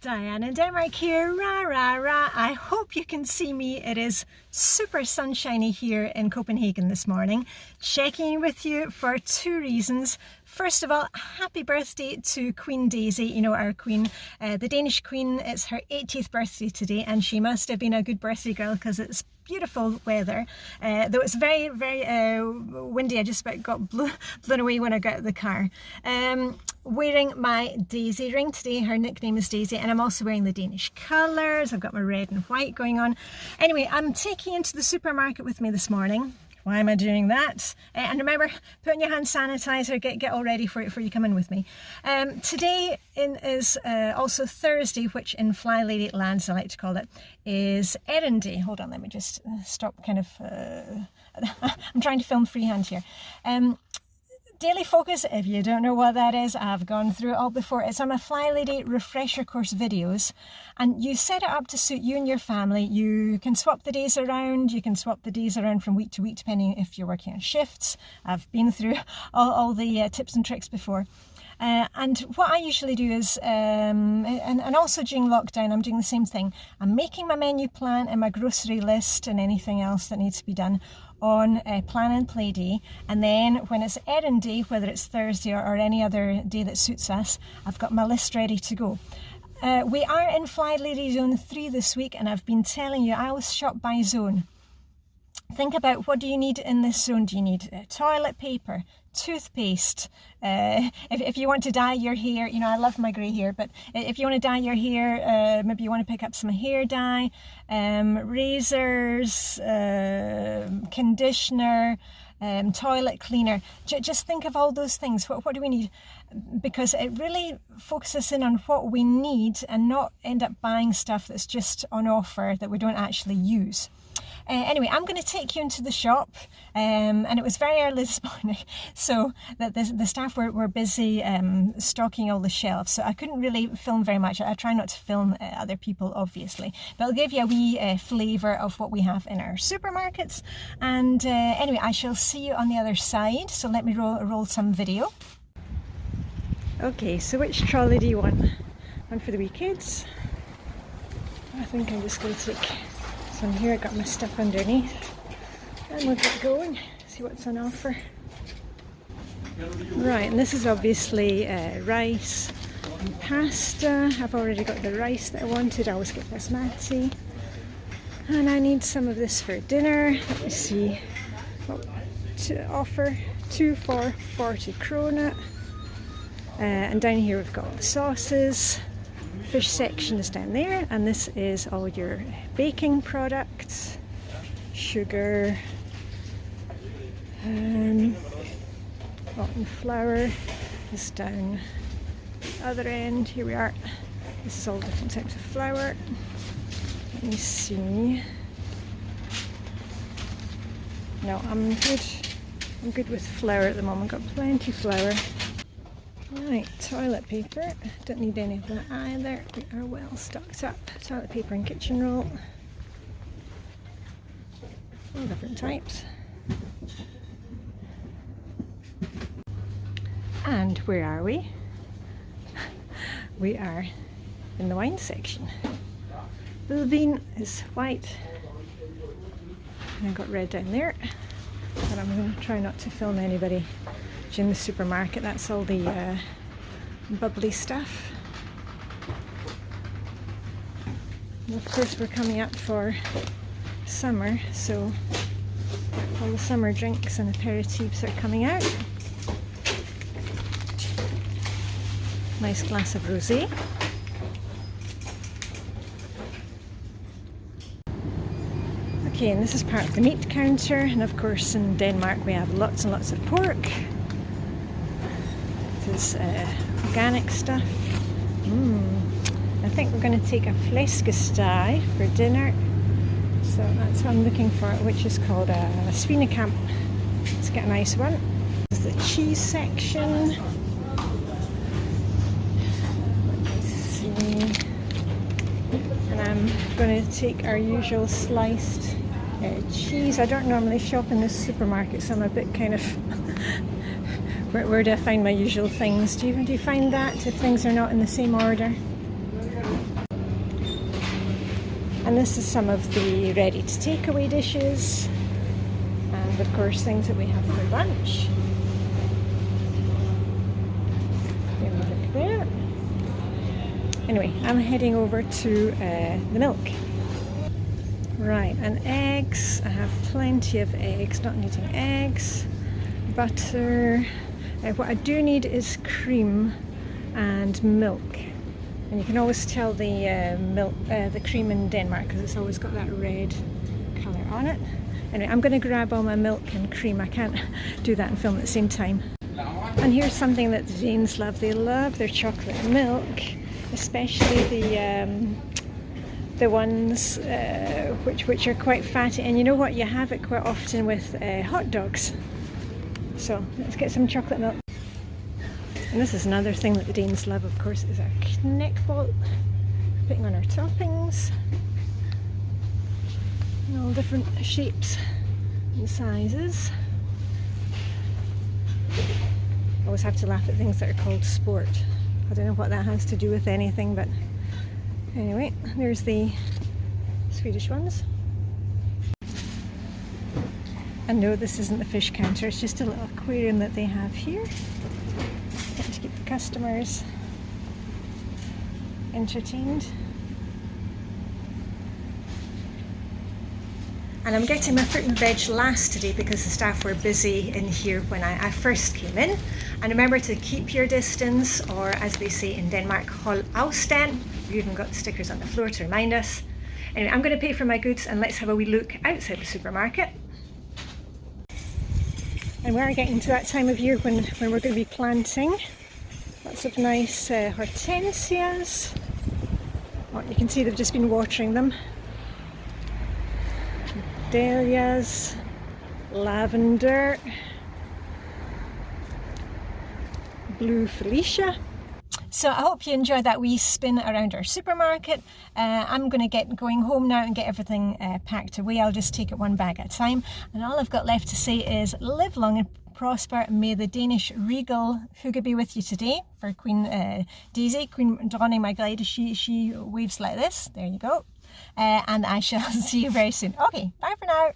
Diane in Denmark here, rah rah rah. I hope you can see me. It is super sunshiny here in Copenhagen this morning. Checking in with you for two reasons. First of all, happy birthday to Queen Daisy, you know, our queen, the Danish queen. It's her 80th birthday today, and she must have been a good birthday girl because it's beautiful weather, though it's very windy. I just about got blown away when I got out of the car. Wearing my Daisy ring today. Her nickname is Daisy, and I'm also wearing the Danish colours. I've got my red and white going on. Anyway, I'm taking you into the supermarket with me this morning. Why am I doing that? And remember, put on your hand sanitizer, get all ready for it before you come in with me. Today is also Thursday, which in Flylady lands, I like to call it, is Errand day. Hold on, let me just stop kind of, I'm trying to film freehand here. Daily Focus, if you don't know what that is, I've gone through it all before. It's on my Flylady refresher course videos, and you set it up to suit you and your family. You can swap the days around. You can swap the days around from week to week, depending if you're working on shifts. I've been through all the tips and tricks before. And what I usually do is, and also during lockdown, I'm doing the same thing. I'm making my menu plan and my grocery list and anything else that needs to be done on Plan and Play Day, and then when it's Errand day, whether it's Thursday or any other day that suits us, I've got my list ready to go. We are in Flylady Zone 3 this week, and I've been telling you, I always shop by zone. Think about, what do you need in this zone? Do you need toilet paper, toothpaste? If you want to dye your hair, you know, I love my grey hair, but if you want to dye your hair, maybe you want to pick up some hair dye, razors, conditioner, toilet cleaner. Just think of all those things. What do we need? Because it really focuses in on what we need and not end up buying stuff that's just on offer that we don't actually use. Anyway, I'm going to take you into the shop, and it was very early this morning, so that the staff were busy stocking all the shelves, so I couldn't really film very much. I try not to film other people, obviously, but I'll give you a wee flavour of what we have in our supermarkets. And anyway, I shall see you on the other side, so let me roll some video. Okay, so which trolley do you want? One for the wee kids? I think I'm just going to take on here. I got my stuff underneath, and we'll get going, see what's on offer. Right, and this is obviously rice and pasta. I've already got the rice that I wanted. I always get basmati, and I need some of this for dinner. Let me see what to offer. 2 for 40 krona. And down here we've got all the sauces. Fish section is down there, and this is all your baking products, sugar, rotten flour is down the other end. Here we are. This is all different types of flour. Let me see. No, I'm good. I'm good with flour at the moment. Got plenty of flour. Right, toilet paper. Don't need any of that either. We are well stocked up. Toilet paper and kitchen roll. All different types. And where are we? We are in the wine section. The vin is white. And I got red down there. But I'm going to try not to film anybody in the supermarket. That's all the bubbly stuff. And of course we're coming up for summer, so all the summer drinks and aperitifs are coming out. Nice glass of rosé. Okay, and this is part of the meat counter, and of course in Denmark we have lots and lots of pork. This is organic stuff. I think we're going to take a fläskesteg for dinner. So that's what I'm looking for, which is called a svinekamp. Let's get a nice one. This is the cheese section. Let me see. And I'm going to take our usual sliced cheese. I don't normally shop in this supermarket, so I'm a bit kind of where do I find my usual things? Do you find that if things are not in the same order? And this is some of the ready to take away dishes, and of course things that we have for lunch. There we look there. Anyway, I'm heading over to the milk. Right, and eggs. I have plenty of eggs, not needing eggs. Butter. What I do need is cream and milk. And you can always tell the milk, the cream in Denmark, because it's always got that red colour on it. Anyway, I'm going to grab all my milk and cream. I can't do that and film at the same time. And here's something that the Danes love. They love their chocolate milk, especially the ones which are quite fatty. And you know what? You have it quite often with hot dogs. So let's get some chocolate milk. And this is another thing that the Danes love, of course, is our knäckebröd. Putting on our toppings. In all different shapes and sizes. I always have to laugh at things that are called sport. I don't know what that has to do with anything, but anyway, there's the Swedish ones. And no, this isn't the fish counter, it's just a little aquarium that they have here. To keep the customers entertained. And I'm getting my fruit and veg last today because the staff were busy in here when I first came in. And remember to keep your distance, or as they say in Denmark, håll afstand. We've even got stickers on the floor to remind us. Anyway, I'm going to pay for my goods and let's have a wee look outside the supermarket. And we're getting to that time of year when we're going to be planting. Lots of nice hortensias. Oh, you can see they've just been watering them. Dahlias, lavender, blue Felicia. So I hope you enjoyed that wee spin around our supermarket. I'm going to get going home now and get everything packed away. I'll just take it one bag at a time. And all I've got left to say is live long and prosper, and may the Danish regal hygge be with you today. For Queen Daisy, Queen Dronning Margrethe, she waves like this. There you go. And I shall see you very soon. Okay, bye for now.